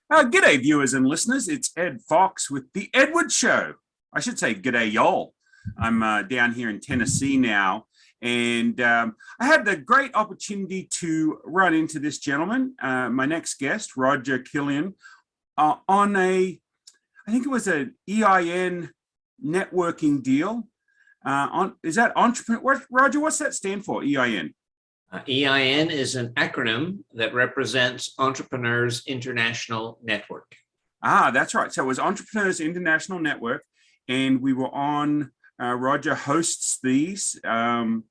G'day, viewers and listeners. It's Ed Fox with the Edward Show. I should say g'day, y'all. I'm down here in Tennessee now, and I had the great opportunity to run into this gentleman, my next guest, Roger Killian, on I think it was an EIN networking deal. Is that entrepreneur? Roger, what's that stand for, EIN? EIN is an acronym that represents Entrepreneurs International Network. That's right. So it was Entrepreneurs International Network, and we were on, Roger hosts these out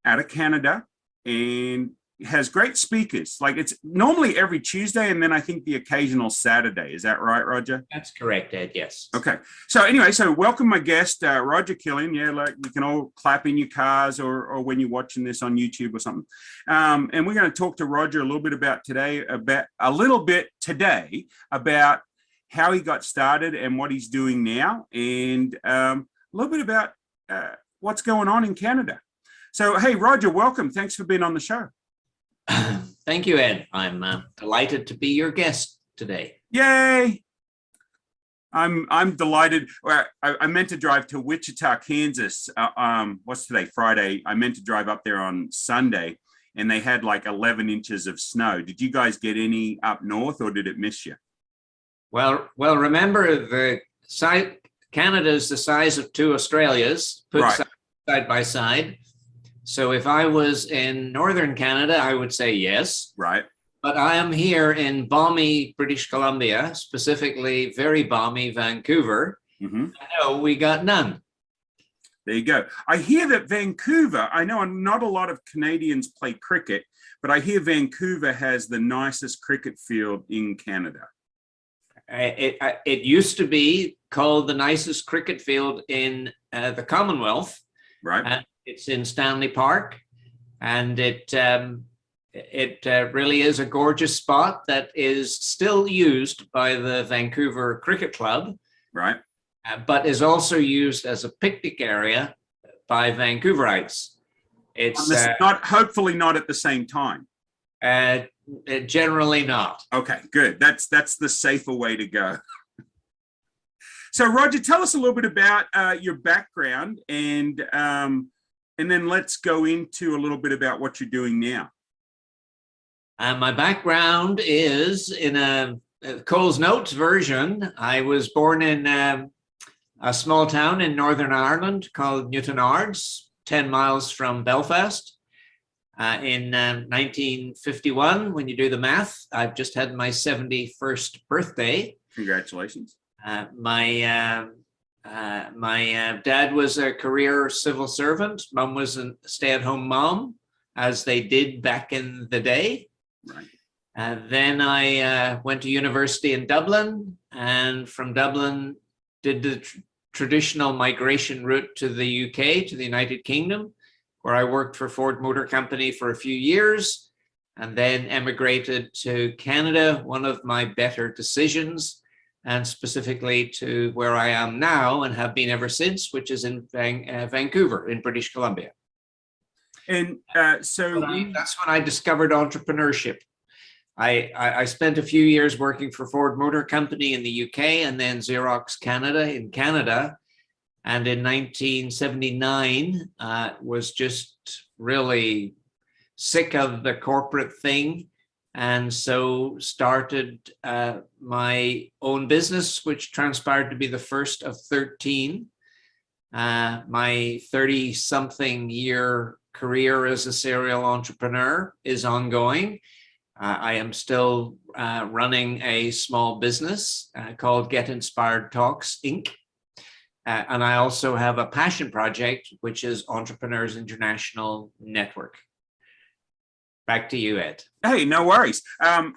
of Canada, and has great speakers. Like, it's normally every Tuesday, and then I think the occasional Saturday. Is that right, Roger? That's correct, Ed, yes. Okay. So anyway, welcome my guest, Roger Killian. Yeah, like you can all clap in your cars or when you're watching this on YouTube or something. And we're going to talk to Roger a little bit today about how he got started and what he's doing now, and a little bit about what's going on in Canada. So, hey, Roger, welcome. Thanks for being on the show. Thank you, Ed. I'm delighted to be your guest today. Yay! I'm delighted. I meant to drive to Wichita, Kansas. What's today? Friday. I meant to drive up there on Sunday, and they had like 11 inches of snow. Did you guys get any up north, or did it miss you? Well, remember the size. Canada is the size of two Australias put Right. side by side. So if I was in northern Canada, I would say yes. Right. But I am here in balmy British Columbia, specifically very balmy Vancouver. Mm-hmm. No, we got none. There you go. I hear that Vancouver, I know not a lot of Canadians play cricket, but I hear Vancouver has the nicest cricket field in Canada. It used to be called the nicest cricket field in the Commonwealth. Right. It's in Stanley Park, and it really is a gorgeous spot that is still used by the Vancouver Cricket Club. Right. But is also used as a picnic area by Vancouverites. It's hopefully not at the same time. Generally not. Okay, good. That's the safer way to go. So, Roger, tell us a little bit about your background, and then let's go into a little bit about what you're doing now. My background is in a Coles Notes version. I was born in a small town in Northern Ireland called Newtownards, 10 miles from Belfast. In 1951, when you do the math, I've just had my 71st birthday. Congratulations. My dad was a career civil servant. Mom was a stay-at-home mom, as they did back in the day. Right. Then I went to university in Dublin, and from Dublin did the traditional migration route to the UK, to the United Kingdom, where I worked for Ford Motor Company for a few years, and then emigrated to Canada, one of my better decisions, and specifically to where I am now and have been ever since, which is in Vancouver in British Columbia. And that's when I discovered entrepreneurship. I spent a few years working for Ford Motor Company in the UK, and then Xerox Canada in Canada. And in 1979, was just really sick of the corporate thing. And so started my own business, which transpired to be the first of 13. My 30-something year career as a serial entrepreneur is ongoing. I am still running a small business called Get Inspired Talks, Inc. And I also have a passion project, which is Entrepreneurs International Network. Back to you, Ed. Hey, no worries.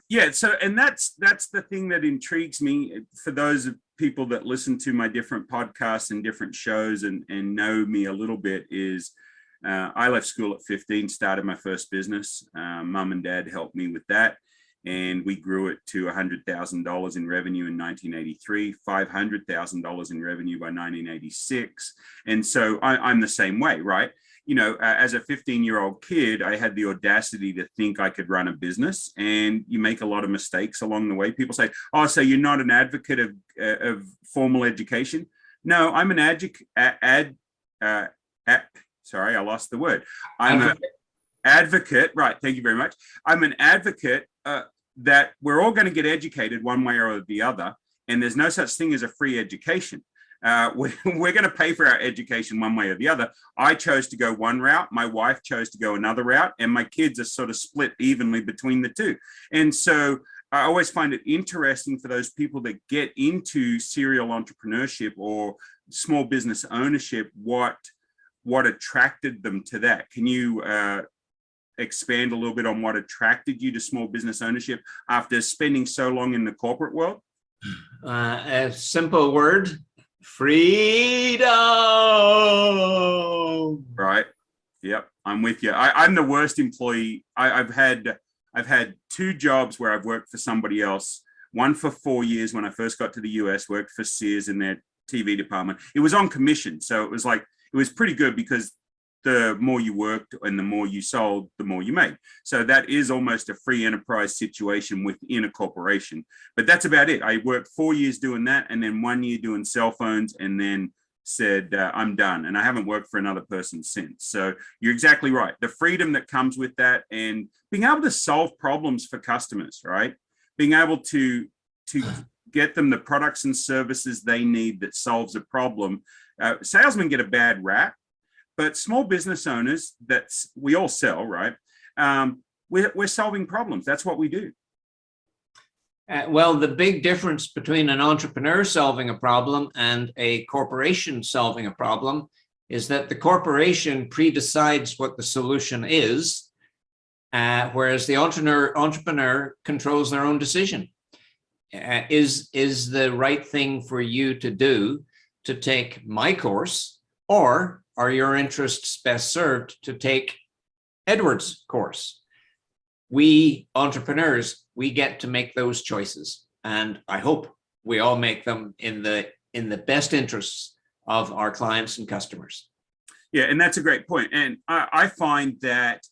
Yeah, so, and that's the thing that intrigues me for those people that listen to my different podcasts and different shows and know me a little bit is I left school at 15, started my first business. Mom and dad helped me with that. And we grew it to $100,000 in revenue in 1983, $500,000 in revenue by 1986. And so I'm the same way, right? as a 15-year-old kid, I had the audacity to think I could run a business, and you make a lot of mistakes along the way. People say, "Oh, so you're not an advocate of formal education?" No, I'm an sorry, I lost the word. I'm an advocate. Right. Thank you very much. I'm an advocate that we're all going to get educated one way or the other, and there's no such thing as a free education. We're going to pay for our education one way or the other. I chose to go one route. My wife chose to go another route, and my kids are sort of split evenly between the two. And so I always find it interesting for those people that get into serial entrepreneurship or small business ownership, what attracted them to that. Can you expand a little bit on what attracted you to small business ownership after spending so long in the corporate world? A simple word: freedom. Right. Yep. I'm with you. I'm the worst employee. I've had 2 jobs where I've worked for somebody else. One for 4 years when I first got to the US, worked for Sears in their TV department. It was on commission. So it was pretty good because the more you worked and the more you sold, the more you made. So that is almost a free enterprise situation within a corporation. But that's about it. I worked 4 years doing that, and then 1 year doing cell phones, and then said, I'm done. And I haven't worked for another person since. So you're exactly right. The freedom that comes with that, and being able to solve problems for customers, right? Being able to get them the products and services they need that solves a problem. Salesmen get a bad rap, but small business owners, we all sell, right? We're solving problems. That's what we do. Well, the big difference between an entrepreneur solving a problem and a corporation solving a problem is that the corporation pre-decides what the solution is, whereas the entrepreneur controls their own decision. Is the right thing for you to do to take my course, or are your interests best served to take Edward's course? We entrepreneurs, we get to make those choices, and I hope we all make them in the best interests of our clients and customers. Yeah, and that's a great point. And I find that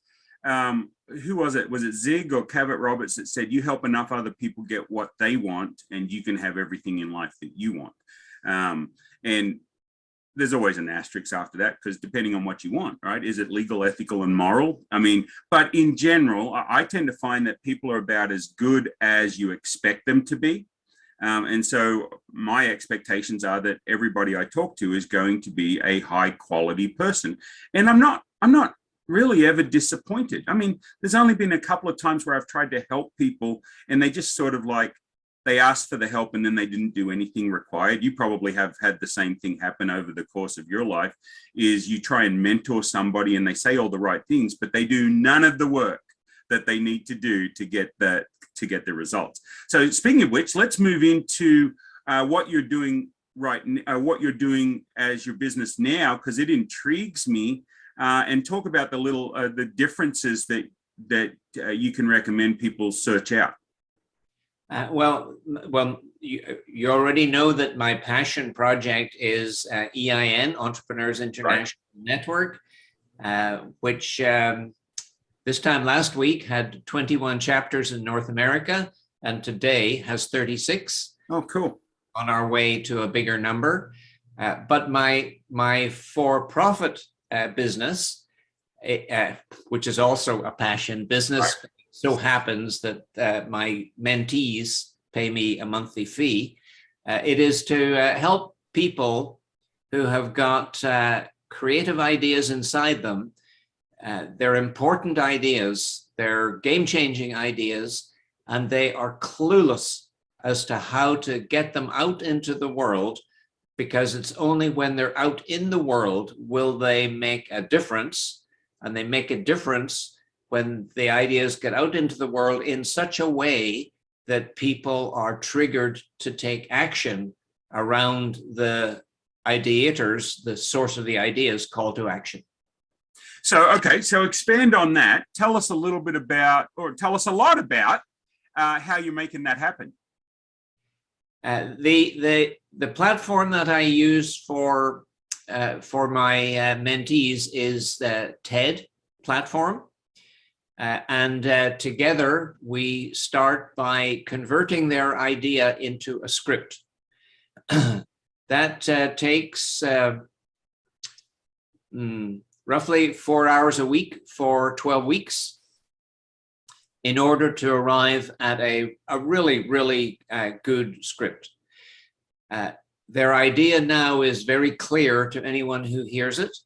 who was it? Was it Zig or Cavett Roberts that said, you help enough other people get what they want, and you can have everything in life that you want. And there's always an asterisk after that, because depending on what you want, right? Is it legal, ethical, and moral? I mean, but in general, I tend to find that people are about as good as you expect them to be. And so my expectations are that everybody I talk to is going to be a high quality person. And I'm not really ever disappointed. I mean, there's only been a couple of times where I've tried to help people and they just sort of they asked for the help and then they didn't do anything required. You probably have had the same thing happen over the course of your life, is you try and mentor somebody and they say all the right things, but they do none of the work that they need to do to get the results. So speaking of which, let's move into what you're doing what you're doing as your business now, because it intrigues me, and talk about the differences that you can recommend people search out. Well, you already know that my passion project is EIN, Entrepreneurs International Network, which this time last week had 21 chapters in North America, and today has 36. Oh, cool. On our way to a bigger number. But my for-profit business, which is also a passion business, so happens that my mentees pay me a monthly fee. It is to help people who have got creative ideas inside them. They're important ideas, they're game-changing ideas, and they are clueless as to how to get them out into the world, because it's only when they're out in the world will they make a difference. And they make a difference when the ideas get out into the world in such a way that people are triggered to take action around the ideators, the source of the ideas, call to action. So, okay, so expand on that. Tell us a little bit about, or tell us a lot about how you're making that happen. The platform that I use for for my mentees is the TED platform. Together we start by converting their idea into a script. That takes roughly 4 hours a week for 12 weeks in order to arrive at a really, really good script. Their idea now is very clear to anyone who hears it.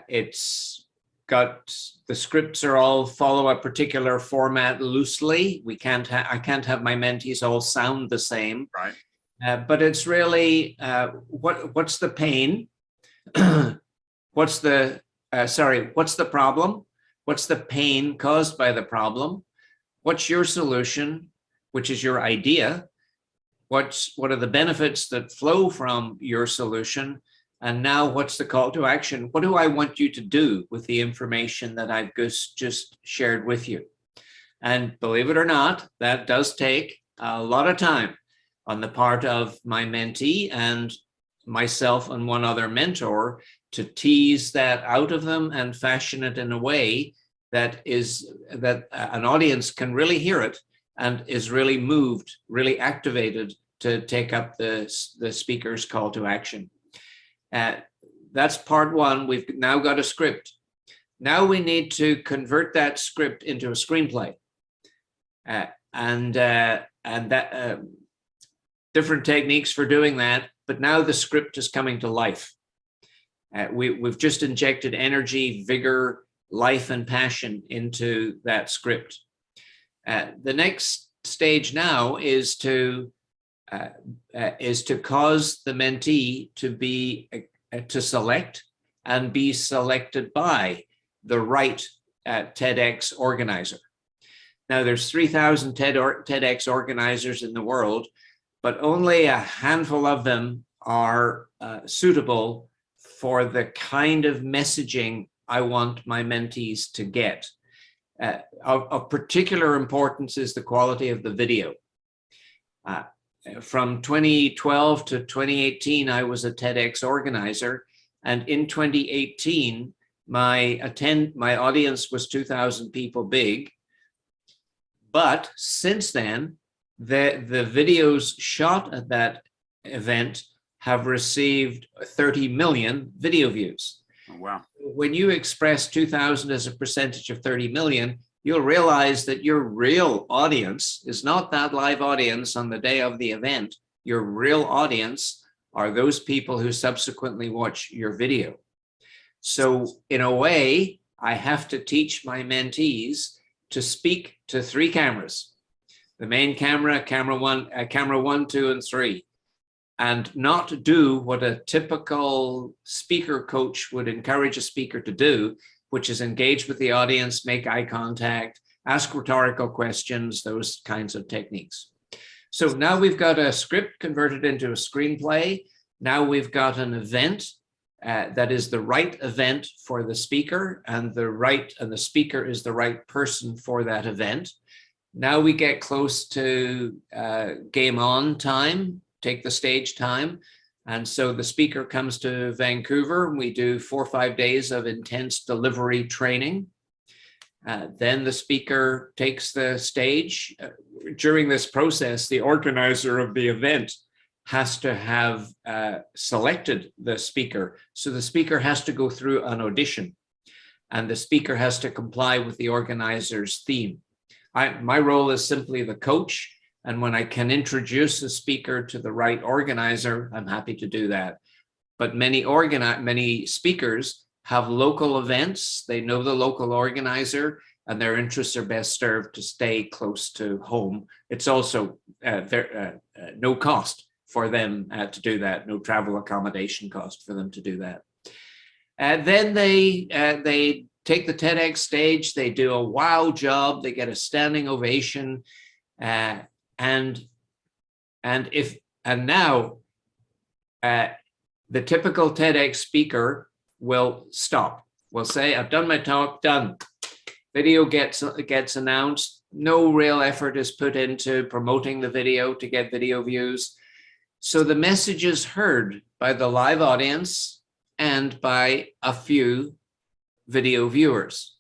It's got, the scripts are all follow a particular format loosely. I can't have my mentees all sound the same. Right. But it's really what's the pain? What's the problem? What's the pain caused by the problem? What's your solution, which is your idea? What are the benefits that flow from your solution? And now what's the call to action? What do I want you to do with the information that I've just shared with you? And believe it or not, that does take a lot of time on the part of my mentee and myself and one other mentor to tease that out of them and fashion it in a way that an audience can really hear it and is really moved, really activated to take up the speaker's call to action. That's part one. We've now got a script. Now we need to convert that script into a screenplay. Different techniques for doing that, but now the script is coming to life. We've just injected energy, vigor, life, and passion into that script. The next stage now is to cause the mentee to select and be selected by the right TEDx organizer. Now there's 3,000 TEDx organizers in the world, but only a handful of them are suitable for the kind of messaging I want my mentees to get. Of particular importance is the quality of the video. From 2012 to 2018, I was a TEDx organizer, and in 2018, my audience was 2,000 people big. But since then, the videos shot at that event have received 30 million video views. Oh, wow. When you express 2,000 as a percentage of 30 million, you'll realize that your real audience is not that live audience on the day of the event. Your real audience are those people who subsequently watch your video. So in a way, I have to teach my mentees to speak to 3 cameras: the main camera, camera 1, 2, and 3, and not do what a typical speaker coach would encourage a speaker to do, which is engage with the audience, make eye contact, ask rhetorical questions, those kinds of techniques. So now we've got a script converted into a screenplay. Now we've got an event that is the right event for the speaker, and the speaker is the right person for that event. Now we get close to game on time, take the stage time. And so the speaker comes to Vancouver, and we do 4 or 5 days of intense delivery training. Then the speaker takes the stage. During this process, the organizer of the event has to have selected the speaker. So the speaker has to go through an audition, and the speaker has to comply with the organizer's theme. My role is simply the coach. And when I can introduce a speaker to the right organizer, I'm happy to do that. But many speakers have local events. They know the local organizer, and their interests are best served to stay close to home. It's also no cost for them to do that, no travel accommodation cost for them to do that. Then they take the TEDx stage. They do a wow job. They get a standing ovation. And now the typical TEDx speaker will stop. Will say, "I've done my talk, done." Video gets announced. No real effort is put into promoting the video to get video views. So the message is heard by the live audience and by a few video viewers.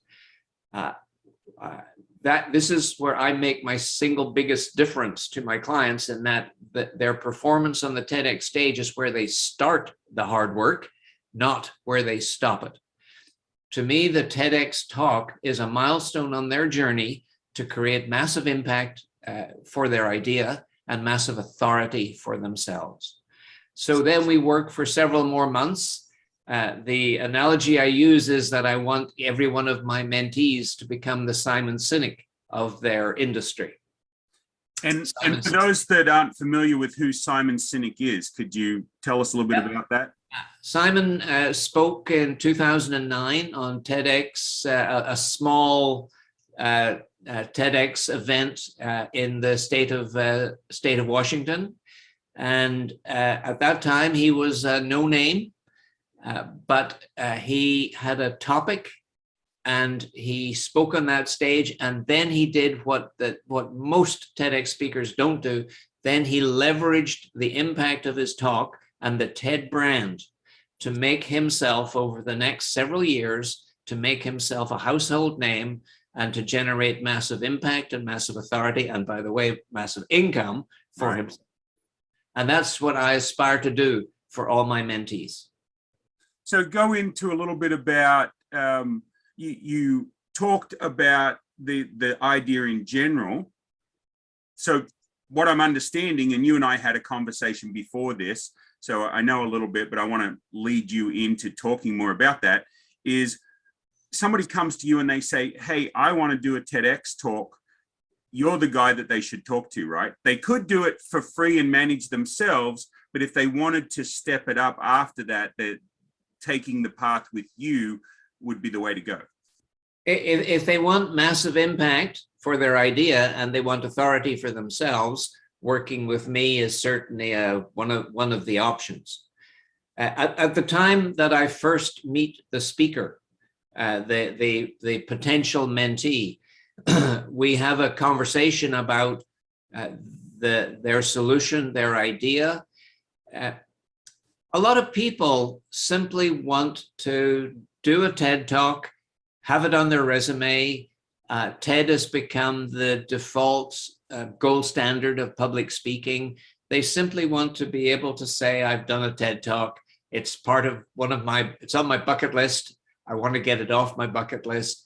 This is where I make my single biggest difference to my clients, in that their performance on the TEDx stage is where they start the hard work, not where they stop it. To me, the TEDx talk is a milestone on their journey to create massive impact for their idea and massive authority for themselves. So then we work for several more months. The analogy I use is that I want every one of my mentees to become the Simon Sinek of their industry. And for those that aren't familiar with who Simon Sinek is, could you tell us a little bit about that? Simon spoke in 2009 on TEDx, a small TEDx event in the state of Washington. And at that time, he was no name, but he had a topic and he spoke on that stage. And then he did what most TEDx speakers don't do. Then he leveraged the impact of his talk and the TED brand to make himself, over the next several years, to make himself a household name and to generate massive impact and massive authority, and by the way, massive income for himself. And that's what I aspire to do for all my mentees. So go into a little bit about, you talked about the idea in general. So what I'm understanding, and you and I had a conversation before this, so I know a little bit, but I want to lead you into talking more about that, is somebody comes to you and they say, hey, I want to do a TEDx talk. You're the guy that they should talk to, right? They could do it for free and manage themselves, but if they wanted to step it up after that, that taking the path with you would be the way to go. If they want massive impact for their idea and they want authority for themselves, working with me is certainly one of the options. At the time that I first meet the speaker, the potential mentee, we have a conversation about their solution, their idea. A lot of people simply want to do a TED talk, have it on their resume. TED has become the default gold standard of public speaking. They simply want to be able to say, I've done a TED talk. It's part of it's on my bucket list. I want to get it off my bucket list.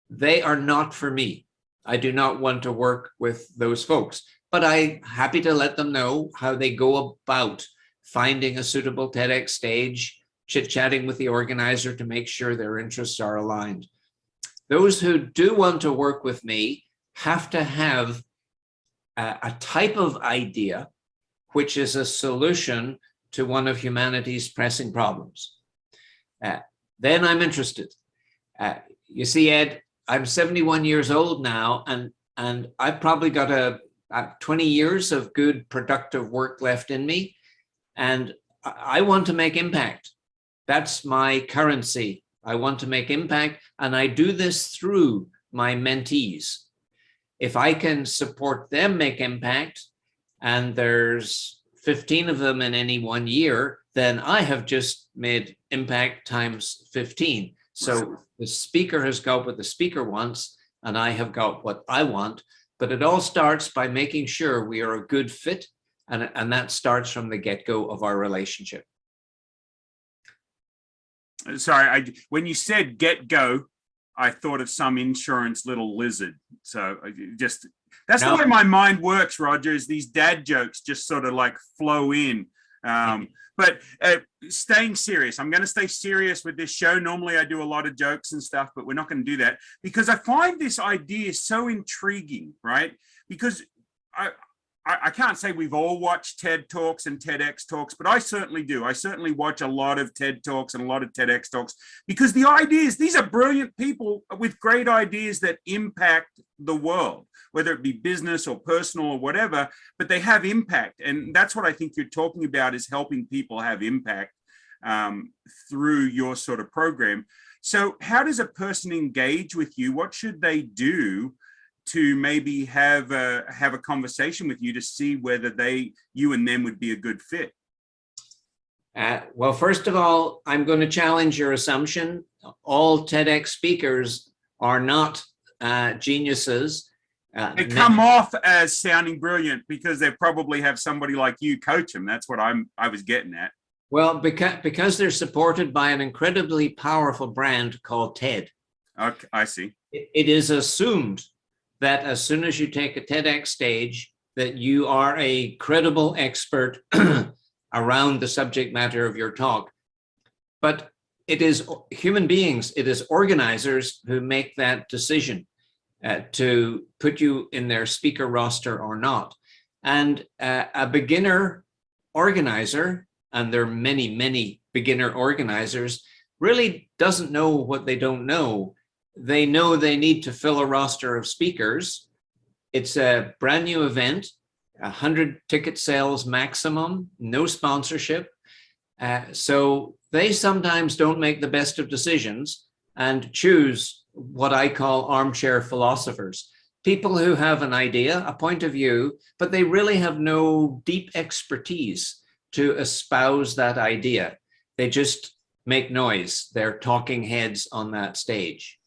They are not for me. I do not want to work with those folks, but I'm happy to let them know how they go about finding a suitable TEDx stage, chit-chatting with the organizer to make sure their interests are aligned. Those who do want to work with me have to have a type of idea which is a solution to one of humanity's pressing problems. Then I'm interested. You see, Ed, I'm 71 years old now, and I've probably got 20 years of good, productive work left in me, and I want to make impact. That's my currency. I want to make impact, and I do this through my mentees. If I can support them make impact, and there's 15 of them in any one year, then I have just made impact times 15. So the speaker has got what the speaker wants, and I have got what I want. But it all starts by making sure we are a good fit, and that starts from the get-go of our relationship. Sorry, when you said get-go, I thought of some insurance little lizard. So that's the way my mind works, Roger, is these dad jokes just sort of like flow in. But staying serious, I'm going to stay serious with this show. Normally I do a lot of jokes and stuff, but we're not going to do that because I find this idea so intriguing, right? Because I can't say we've all watched TED Talks and TEDx Talks, but I certainly do. I certainly watch a lot of TED Talks and a lot of TEDx Talks because the ideas, these are brilliant people with great ideas that impact the world, whether it be business or personal or whatever, but they have impact. And that's what I think you're talking about, is helping people have impact through your sort of program. So how does a person engage with you? What should they do to maybe have a conversation with you to see whether you and them would be a good fit? Well, first of all, I'm going to challenge your assumption. All TEDx speakers are not geniuses. They come off as sounding brilliant because they probably have somebody like you coach them. That's what I was getting at. Well, because they're supported by an incredibly powerful brand called TED. Okay, I see. It is assumed that as soon as you take a TEDx stage, that you are a credible expert around the subject matter of your talk. But it is human beings, it is organizers who make that decision to put you in their speaker roster or not. And a beginner organizer, and there are many, many beginner organizers, really doesn't know what they don't know. They know they need to fill a roster of speakers. It's a brand new event, 100 ticket sales maximum, no sponsorship. So they sometimes don't make the best of decisions and choose what I call armchair philosophers, people who have an idea, a point of view, but they really have no deep expertise to espouse that idea. They just make noise. They're talking heads on that stage.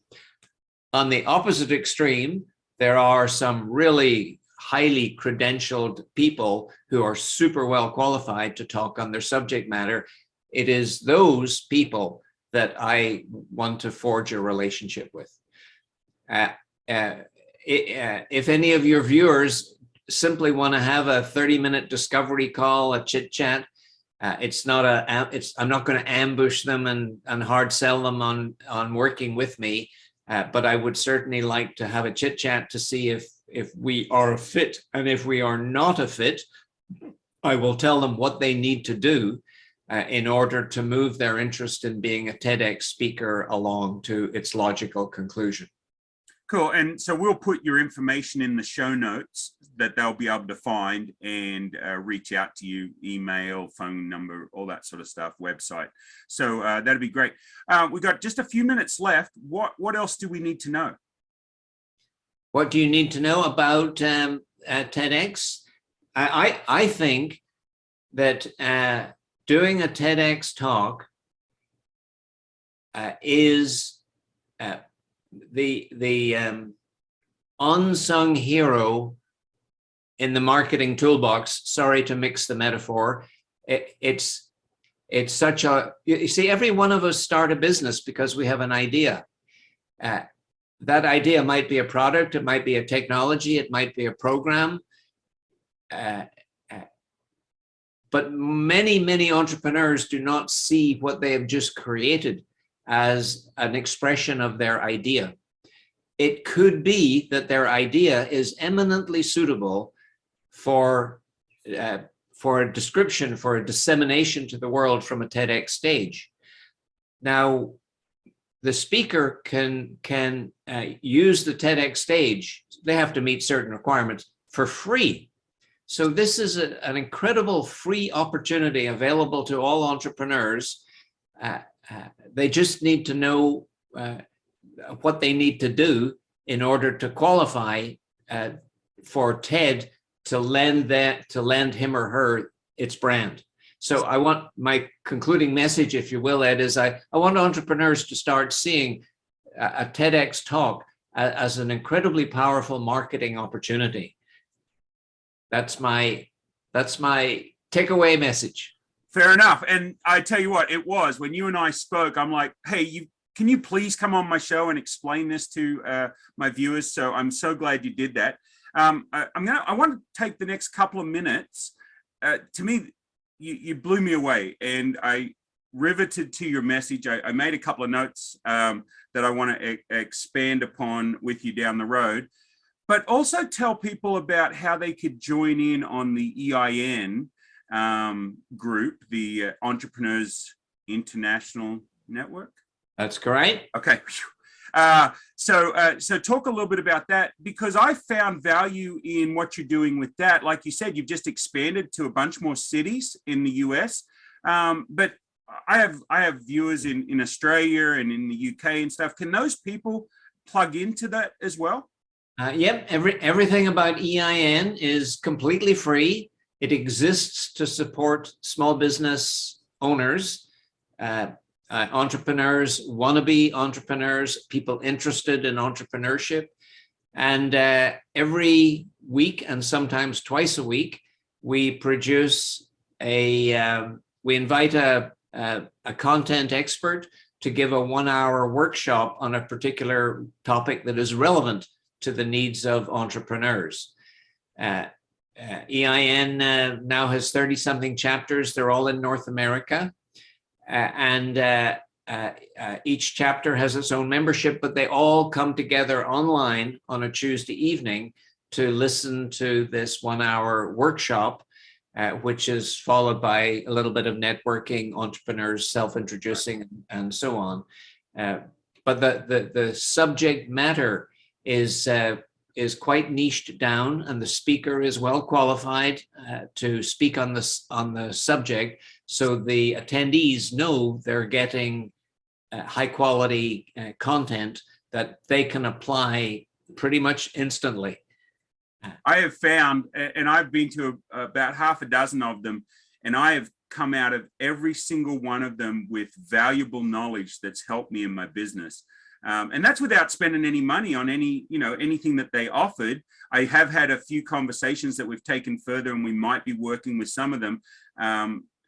On the opposite extreme, there are some really highly credentialed people who are super well qualified to talk on their subject matter. It is those people that I want to forge a relationship with. If any of your viewers simply want to have a 30-minute discovery call, a chit chat, I'm not going to ambush them and hard sell them on working with me, but I would certainly like to have a chit chat to see if we are a fit. And if we are not a fit, I will tell them what they need to do in order to move their interest in being a TEDx speaker along to its logical conclusion. Cool. And so we'll put your information in the show notes that they'll be able to find and reach out to you, email, phone number, all that sort of stuff, website. So that'd be great. We've got just a few minutes left. What else do we need to know? What do you need to know about TEDx? I think that doing a TEDx talk is the unsung hero in the marketing toolbox. Sorry to mix the metaphor. It's such a, you see, every one of us start a business because we have an idea. That idea might be a product, it might be a technology, it might be a program. But many, many entrepreneurs do not see what they have just created as an expression of their idea. It could be that their idea is eminently suitable for a description, for a dissemination to the world from a TEDx stage. Now, the speaker can use the TEDx stage. They have to meet certain requirements for free. So this is an incredible free opportunity available to all entrepreneurs. They just need to know what they need to do in order to qualify for TED to lend him or her its brand. So I want my concluding message, if you will, Ed, is I want entrepreneurs to start seeing a TEDx talk as an incredibly powerful marketing opportunity. That's my takeaway message. Fair enough. And I tell you what, it was when you and I spoke, I'm like, hey, can you please come on my show and explain this to my viewers? So I'm so glad you did that. I want to take the next couple of minutes. To me, you blew me away, and I riveted to your message. I made a couple of notes that I want to expand upon with you down the road, but also tell people about how they could join in on the EIN group, the Entrepreneurs International Network. That's correct. Okay. So talk a little bit about that, because I found value in what you're doing with that. Like you said, you've just expanded to a bunch more cities in the US. But I have viewers in Australia and in the UK and stuff. Can those people plug into that as well? Yep. Everything about EIN is completely free. It exists to support small business owners, entrepreneurs, wannabe entrepreneurs, people interested in entrepreneurship. And every week, and sometimes twice a week, we produce we invite a content expert to give a 1-hour workshop on a particular topic that is relevant to the needs of entrepreneurs. EIN now has 30-something chapters. They're all in North America. And each chapter has its own membership, but they all come together online on a Tuesday evening to listen to this 1-hour workshop, which is followed by a little bit of networking, entrepreneurs self-introducing, and so on. But the subject matter is quite niched down, and the speaker is well qualified to speak on the subject, so the attendees know they're getting high quality content that they can apply pretty much instantly. I have found, and I've been to about half a dozen of them, and I have come out of every single one of them with valuable knowledge that's helped me in my business. And that's without spending any money on anything that they offered. I have had a few conversations that we've taken further, and we might be working with some of them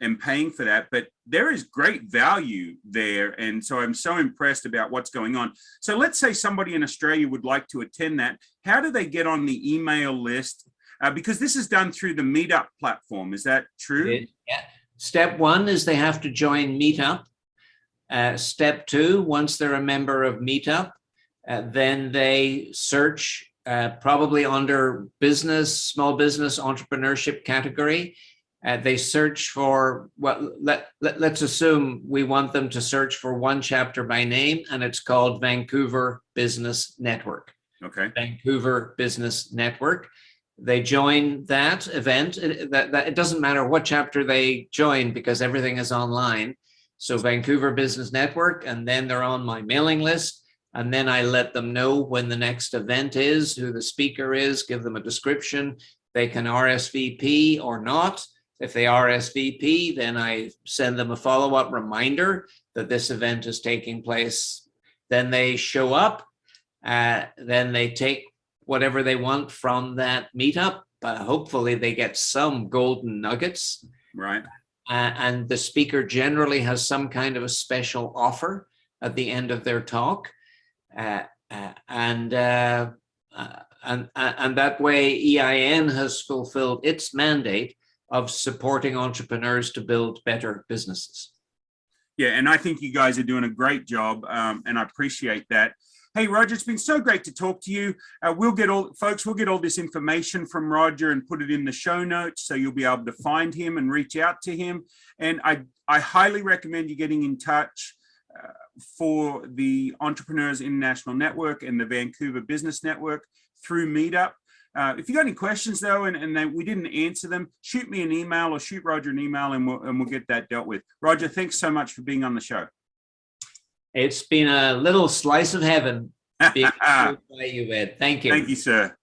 and paying for that, but there is great value there. And so I'm so impressed about what's going on. So let's say somebody in Australia would like to attend that. How do they get on the email list? Because this is done through the Meetup platform. Is that true? Yeah. Step 1 is they have to join Meetup. Step 2, once they're a member of Meetup, then they search probably under business, small business, entrepreneurship category. They search for let's assume we want them to search for one chapter by name, and it's called Vancouver Business Network. Okay. Vancouver Business Network. They join that event. It doesn't matter what chapter they join because everything is online. So Vancouver Business Network, and then they're on my mailing list. And then I let them know when the next event is, who the speaker is, give them a description. They can RSVP or not. If they RSVP, then I send them a follow-up reminder that this event is taking place. Then they show up. Then they take whatever they want from that meetup. Hopefully they get some golden nuggets. Right. And the speaker generally has some kind of a special offer at the end of their talk. And that way EIN has fulfilled its mandate of supporting entrepreneurs to build better businesses. Yeah, and I think you guys are doing a great job, and I appreciate that. Hey, Roger, it's been so great to talk to you. We'll get all this information from Roger and put it in the show notes, so you'll be able to find him and reach out to him. And I highly recommend you getting in touch for the Entrepreneurs International Network and the Vancouver Business Network through Meetup. If you got any questions though, and we didn't answer them, shoot me an email or shoot Roger an email, and we'll get that dealt with. Roger, thanks so much for being on the show. It's been a little slice of heaven being by you, Ed. Thank you. Thank you, sir.